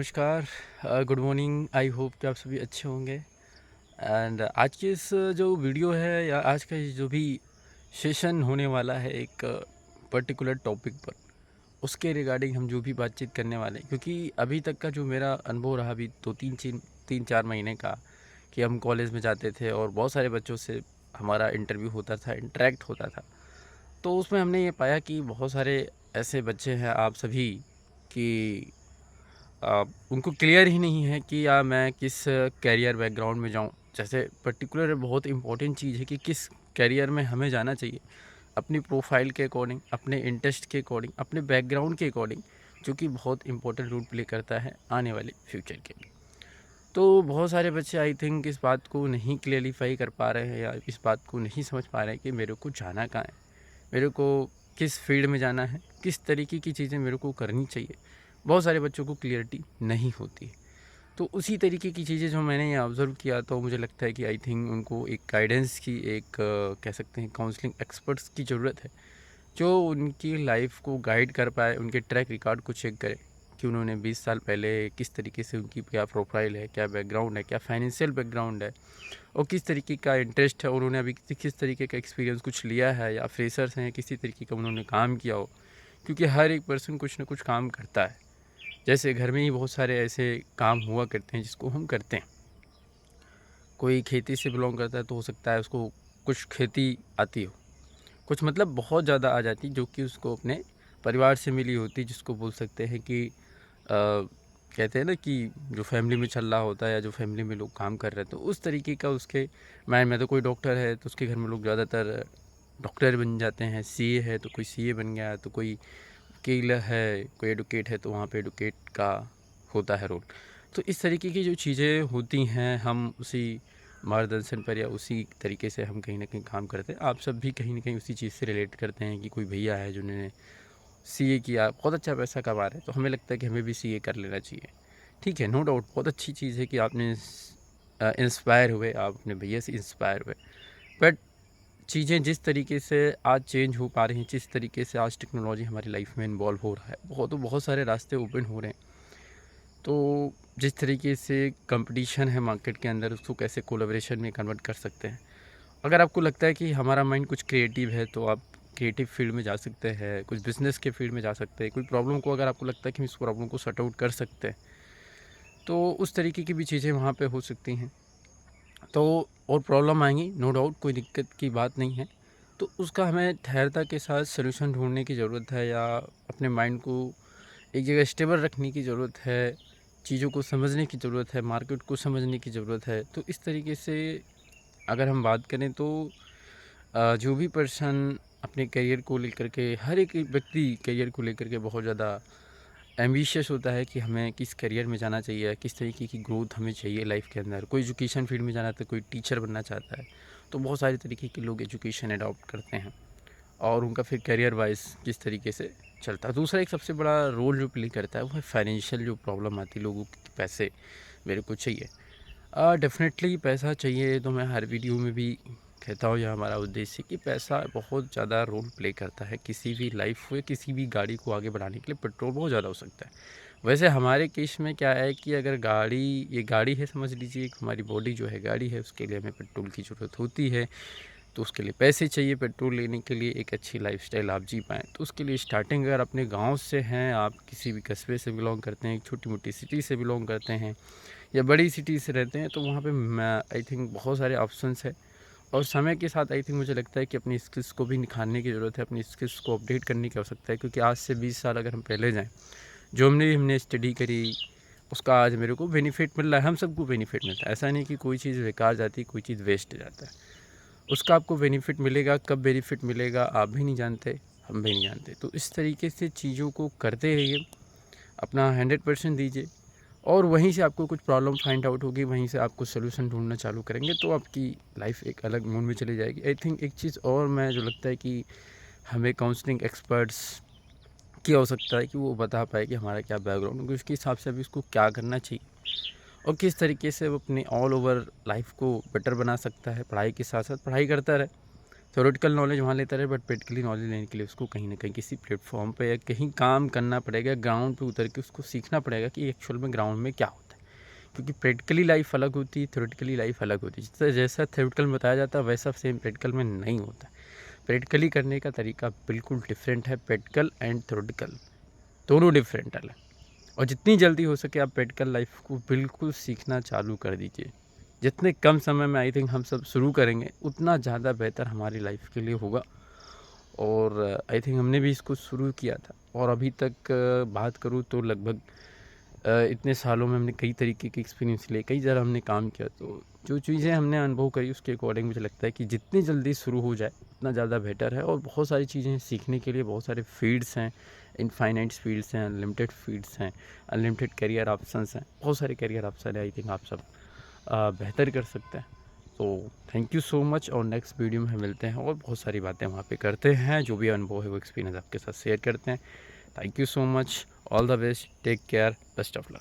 नमस्कार। Good morning. I hope कि आप सभी अच्छे होंगे। एंड आज की इस जो वीडियो है या आज का ये जो भी सेशन होने वाला है एक पर्टिकुलर टॉपिक पर, उसके रिगार्डिंग हम जो भी बातचीत करने वाले हैं, क्योंकि अभी तक का जो मेरा अनुभव रहा अभी दो तीन चार महीने का, कि हम कॉलेज में जाते थे और बहुत सारे बच्चों से हमारा इंटरव्यू होता था, इंटरेक्ट होता था। तो उसमें हमने ये पाया कि बहुत सारे ऐसे बच्चे हैं आप सभी कि उनको क्लियर ही नहीं है कि मैं किस कैरियर बैकग्राउंड में जाऊं। जैसे पर्टिकुलर बहुत इंपॉर्टेंट चीज़ है कि किस कैरियर में हमें जाना चाहिए, अपनी प्रोफाइल के अकॉर्डिंग, अपने इंटरेस्ट के अकॉर्डिंग, अपने बैकग्राउंड के अकॉर्डिंग, जो कि बहुत इंपॉर्टेंट रोल प्ले करता है आने वाले फ्यूचर के लिए। तो बहुत सारे बच्चे आई थिंक इस बात को नहीं क्लियरिफाई कर पा रहे हैं या इस बात को नहीं समझ पा रहे हैं कि मेरे को जाना कहाँ है, मेरे को किस फील्ड में जाना है, किस तरीके की चीज़ें मेरे को करनी चाहिए। बहुत सारे बच्चों को क्लियरिटी नहीं होती। तो उसी तरीके की चीज़ें जो मैंने ये ऑब्ज़र्व किया, तो मुझे लगता है कि आई थिंक उनको एक गाइडेंस की, एक कह सकते हैं काउंसलिंग एक्सपर्ट्स की ज़रूरत है, जो उनकी लाइफ को गाइड कर पाए, उनके ट्रैक रिकॉर्ड को चेक करे कि उन्होंने 20 साल पहले किस तरीके से, उनकी क्या प्रोफाइल है, क्या बैकग्राउंड है, क्या फाइनेंशियल बैकग्राउंड है, और किस तरीके का इंटरेस्ट है, और उन्होंने अभी किस तरीके का एक्सपीरियंस कुछ लिया है, या फ्रेशर्स हैं किसी तरीके का उन्होंने काम किया हो। क्योंकि हर एक पर्सन कुछ ना कुछ काम करता है। जैसे घर में ही बहुत सारे ऐसे काम हुआ करते हैं जिसको हम करते हैं। कोई खेती से बिलोंग करता है तो हो सकता है उसको कुछ खेती आती हो, कुछ मतलब बहुत ज़्यादा आ जाती, जो कि उसको अपने परिवार से मिली होती, जिसको बोल सकते हैं कि कहते हैं ना कि जो फैमिली में चल रहा होता है या जो फैमिली में लोग काम कर रहे हैं, तो उस तरीके का उसके माइंड में। तो कोई डॉक्टर है तो उसके घर में लोग ज़्यादातर डॉक्टर बन जाते हैं, सीए है तो कोई सीए बन गया, तो कोई वकील है, कोई एडवोकेट है तो वहाँ पे एडवोकेट का होता है रोल। तो इस तरीके की जो चीज़ें होती हैं, हम उसी मार्गदर्शन पर या उसी तरीके से हम कहीं ना कहीं काम करते हैं। आप सब भी कहीं ना कहीं उसी चीज़ से रिलेट करते हैं कि कोई भैया है जिन्होंने सीए किया, बहुत अच्छा पैसा कमा रहे हैं, तो हमें लगता है कि हमें भी सीए कर लेना चाहिए। ठीक है, नो डाउट बहुत अच्छी चीज़ है कि आपने इंस्पायर हुए, आप अपने भैया से इंस्पायर हुए। बट चीज़ें जिस तरीके से आज चेंज हो पा रही हैं, जिस तरीके से आज टेक्नोलॉजी हमारी लाइफ में इन्वॉल्व हो रहा है, बहुत सारे रास्ते ओपन हो रहे हैं। तो जिस तरीके से कंपटीशन है मार्केट के अंदर, उसको कैसे कोलैबोरेशन में कन्वर्ट कर सकते हैं। अगर आपको लगता है कि हमारा माइंड कुछ क्रिएटिव है तो आप क्रिएटिव फील्ड में जा सकते हैं, कुछ बिजनेस के फील्ड में जा सकते हैं। कोई प्रॉब्लम को अगर आपको लगता है कि हम इस प्रॉब्लम को सॉर्ट आउट कर सकते हैं, तो उस तरीके की भी चीज़ें वहाँ पे हो सकती हैं। तो और प्रॉब्लम आएंगी, नो डाउट, कोई दिक्कत की बात नहीं है। तो उसका हमें ठहरता के साथ सलूशन ढूंढने की ज़रूरत है, या अपने माइंड को एक जगह स्टेबल रखने की ज़रूरत है, चीज़ों को समझने की ज़रूरत है, मार्केट को समझने की ज़रूरत है। तो इस तरीके से अगर हम बात करें तो जो भी पर्सन अपने करियर को लेकर के, हर एक व्यक्ति करियर को लेकर के बहुत ज़्यादा एम्बिशियस होता है कि हमें किस करियर में जाना चाहिए, किस तरीके की ग्रोथ हमें चाहिए लाइफ के अंदर। कोई एजुकेशन फील्ड में जाना था, कोई टीचर बनना चाहता है, तो बहुत सारे तरीके के लोग एजुकेशन अडॉप्ट करते हैं, और उनका फिर करियर वाइज किस तरीके से चलता है। दूसरा एक सबसे बड़ा रोल जो प्ले करता है वो है फाइनेंशियल जो प्रॉब्लम आती है लोगों की, पैसे मेरे को चाहिए। डेफिनेटली पैसा चाहिए, तो मैं हर वीडियो में भी कहता हूँ, यह हमारा उद्देश्य है कि पैसा बहुत ज़्यादा रोल प्ले करता है किसी भी लाइफ में, किसी भी गाड़ी को आगे बढ़ाने के लिए पेट्रोल बहुत ज़्यादा हो सकता है। वैसे हमारे केस में क्या है कि अगर गाड़ी, ये गाड़ी है समझ लीजिए, एक हमारी बॉडी जो है गाड़ी है, उसके लिए हमें पेट्रोल की ज़रूरत होती है। तो उसके लिए पैसे चाहिए, पेट्रोल लेने के लिए एक अच्छी लाइफस्टाइल आप जी पाएँ। तो उसके लिए स्टार्टिंग अगर अपने गांव से हैं, आप किसी भी कस्बे से बिलोंग करते हैं, एक छोटी मोटी सिटी से बिलोंग करते हैं, या बड़ी सिटी से रहते हैं, तो वहाँ पे मैं आई थिंक बहुत सारे ऑप्शंस है। और समय के साथ आई थिंक मुझे लगता है कि अपनी स्किल्स को भी निखारने की ज़रूरत है, अपनी स्किल्स को अपडेट करने की आवश्यकता है। क्योंकि आज से 20 साल अगर हम पहले जाएँ, जो हमने स्टडी करी, उसका आज मेरे को बेनिफिट मिल रहा है। हम सबको बेनिफिट मिलता है, ऐसा नहीं कि कोई चीज़ बेकार जाती, कोई चीज़ वेस्ट जाता है। उसका आपको बेनिफिट मिलेगा, कब बेनिफिट मिलेगा आप भी नहीं जानते, हम भी नहीं जानते। तो इस तरीके से चीज़ों को करते रहिए, अपना 100% दीजिए, और वहीं से आपको कुछ प्रॉब्लम फाइंड आउट होगी, वहीं से आपको सोल्यूशन ढूंढना चालू करेंगे, तो आपकी लाइफ एक अलग मूड में चली जाएगी। आई थिंक एक चीज़ और मैं जो लगता है कि हमें काउंसलिंग एक्सपर्ट्स की आवश्यकता है कि वो बता पाए कि हमारा क्या बैकग्राउंड है, उसके हिसाब से अभी उसको क्या करना चाहिए, और किस तरीके से वो अपनी ऑल ओवर लाइफ को बेटर बना सकता है। पढ़ाई के साथ साथ पढ़ाई करता रहे, थ्योरेटिकल नॉलेज वहाँ लेता रहे, बट प्रैक्टिकली नॉलेज लेने के लिए उसको कहीं ना कहीं किसी प्लेटफॉर्म पे या कहीं काम करना पड़ेगा, ग्राउंड पे उतर के उसको सीखना पड़ेगा कि एक्चुअल में ग्राउंड में क्या होता है। क्योंकि प्रैक्टिकली लाइफ अलग होती है, थ्योरेटिकली लाइफ अलग होती है। जैसा थ्योरेटिकल में बताया जाता है वैसा सेम प्रैक्टिकल में नहीं होता। प्रैक्टिकली करने का तरीका बिल्कुल डिफरेंट है। प्रैक्टिकल एंड थ्योरेटिकल दोनों डिफरेंट है। और जितनी जल्दी हो सके आप प्रैक्टिकल लाइफ को बिल्कुल सीखना चालू कर दीजिए। जितने कम समय में आई थिंक हम सब शुरू करेंगे उतना ज़्यादा बेहतर हमारी लाइफ के लिए होगा। और आई थिंक हमने भी इसको शुरू किया था, और अभी तक बात करूँ तो लगभग इतने सालों में हमने कई तरीके के एक्सपीरियंस लिए, कई जगह हमने काम किया। तो जो चीज़ें हमने अनुभव करी उसके अकॉर्डिंग मुझे लगता है कि जितनी जल्दी शुरू हो जाए उतना ज़्यादा बेटर है। और बहुत सारी चीज़ें सीखने के लिए बहुत सारे फील्ड्स हैं, इनफाइनाइट फील्ड्स हैं, अनलिमिटेड फील्ड्स हैं, अनलिमिटेड करियर ऑप्शंस हैं, बहुत सारे करियर ऑप्शन है। आई थिंक आप सब बेहतर कर सकते हैं। तो थैंक यू सो मच, और नेक्स्ट वीडियो में हम मिलते हैं और बहुत सारी बातें वहाँ पे करते हैं, जो भी अनुभव है वो एक्सपीरियंस आपके साथ शेयर करते हैं। Thank you so much, all the best, take care, best of luck.